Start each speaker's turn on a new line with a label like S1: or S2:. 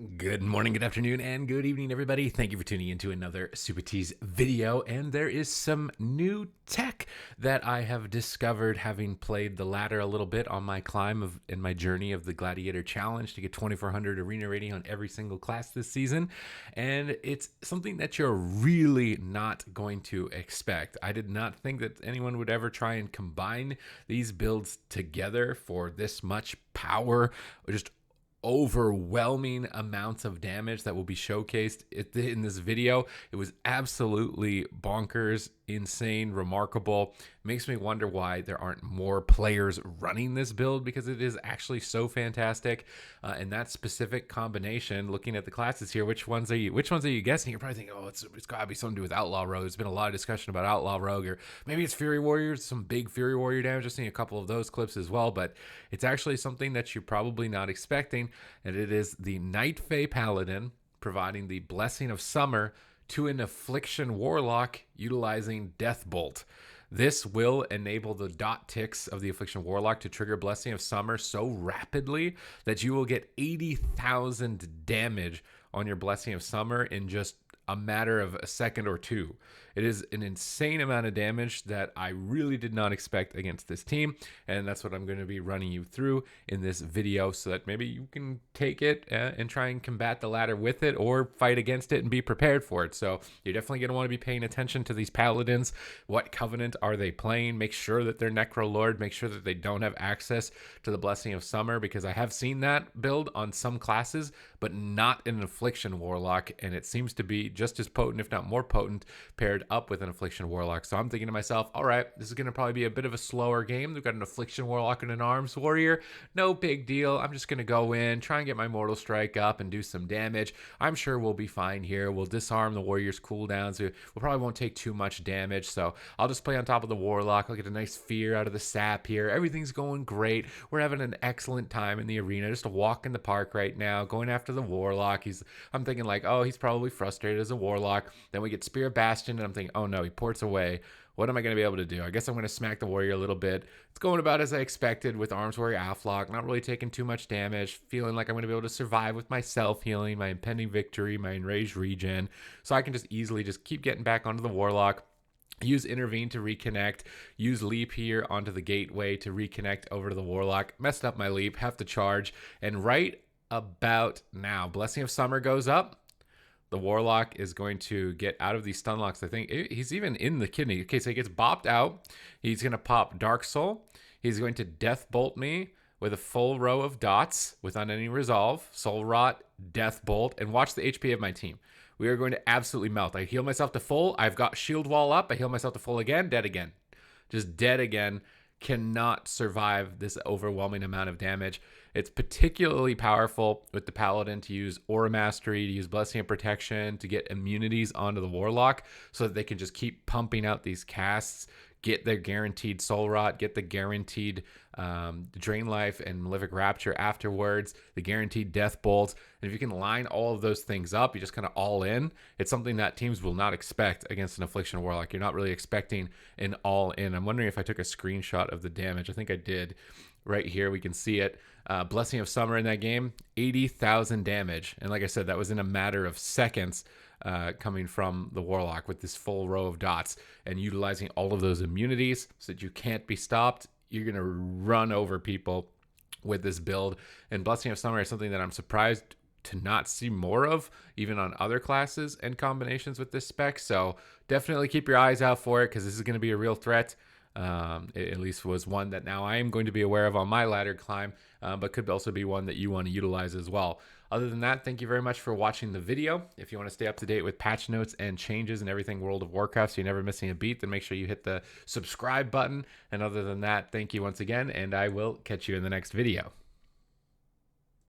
S1: Good morning, good afternoon, and good evening, everybody. Thank you for tuning into another Supatease video. And there is some new tech that I have discovered having played the ladder a little bit on my climb in my journey of the Gladiator Challenge to get 2400 arena rating on every single class this season. And it's something that you're really not going to expect. I did not think that anyone would ever try and combine these builds together for this much power, or just overwhelming amounts of damage that will be showcased in this video. It was absolutely bonkers, insane, remarkable. Makes me wonder why there aren't more players running this build, because it is actually so fantastic. And that specific combination, looking at the classes here, which ones are you guessing? You're probably thinking, oh, it's got to be something to do with Outlaw Rogue. There's been a lot of discussion about Outlaw Rogue, or maybe it's Fury Warriors, some big Fury Warrior damage. I've seen a couple of those clips as well, but it's actually something that you're probably not expecting, and it is the Night Fae Paladin providing the Blessing of Summer to an Affliction Warlock utilizing Death Bolt. This will enable the dot ticks of the Affliction Warlock to trigger Blessing of Summer so rapidly that you will get 80,000 damage on your Blessing of Summer in just a matter of a second or two. It is an insane amount of damage that I really did not expect against this team, and that's what I'm going to be running you through in this video, so that maybe you can take it and try and combat the ladder with it, or fight against it and be prepared for it. So you're definitely going to want to be paying attention to these paladins. What covenant are they playing? Make sure that they're Necro Lord. Make sure that they don't have access to the Blessing of Summer, because I have seen that build on some classes, but not in an Affliction Warlock, and it seems to be just as potent, if not more potent, paired up with an Affliction Warlock. So I'm thinking to myself, all right, this is going to probably be a bit of a slower game. They've got an Affliction Warlock and an Arms Warrior. No big deal. I'm just going to go in, try and get my Mortal Strike up and do some damage. I'm sure we'll be fine here. We'll disarm the Warrior's cooldowns. We probably won't take too much damage, so I'll just play on top of the Warlock. I'll get a nice fear out of the sap here. Everything's going great. We're having an excellent time in the arena. Just a walk in the park right now, going after the Warlock. I'm thinking like, oh, he's probably frustrated as a Warlock. Then we get Spear Bastion, and I'm thinking, oh no, he ports away. What am I going to be able to do? I guess I'm going to smack the Warrior a little bit. It's going about as I expected with Arms Warrior Afflock. Not really taking too much damage. Feeling like I'm going to be able to survive with my self-healing, my impending victory, my enraged regen. So I can just easily just keep getting back onto the Warlock. Use Intervene to reconnect. Use Leap here onto the Gateway to reconnect over to the Warlock. Messed up my Leap. Have to charge. And right about now, Blessing of Summer goes up. The Warlock is going to get out of these stun locks. I think he's even in the kidney. Okay, so he gets bopped out. He's going to pop Dark Soul. He's going to Death Bolt me with a full row of dots without any resolve. Soul Rot, Death Bolt, and watch the HP of my team. We are going to absolutely melt. I heal myself to full. I've got Shield Wall up. I heal myself to full again. Dead again. Just dead again. Cannot survive this overwhelming amount of damage. It's particularly powerful with the Paladin to use Aura Mastery, to use Blessing of Protection, to get immunities onto the Warlock so that they can just keep pumping out these casts, get their guaranteed Soul Rot, get the guaranteed Drain Life and Malefic Rapture afterwards, the guaranteed Death Bolt. And if you can line all of those things up, you just kind of all in. It's something that teams will not expect against an Affliction Warlock. You're not really expecting an all in. I'm wondering if I took a screenshot of the damage. I think I did. Right here, we can see it. Blessing of Summer in that game, 80,000 damage. And like I said, that was in a matter of seconds coming from the Warlock with this full row of dots and utilizing all of those immunities so that you can't be stopped. You're going to run over people with this build. And Blessing of Summer is something that I'm surprised to not see more of, even on other classes and combinations with this spec. So definitely keep your eyes out for it, because this is going to be a real threat. It at least was one that now I am going to be aware of on my ladder climb, but could also be one that you want to utilize as well. Other than that, thank you very much for watching the video. If you want to stay up to date with patch notes and changes and everything World of Warcraft so you're never missing a beat, then make sure you hit the subscribe button. And other than that, thank you once again, and I will catch you in the next video.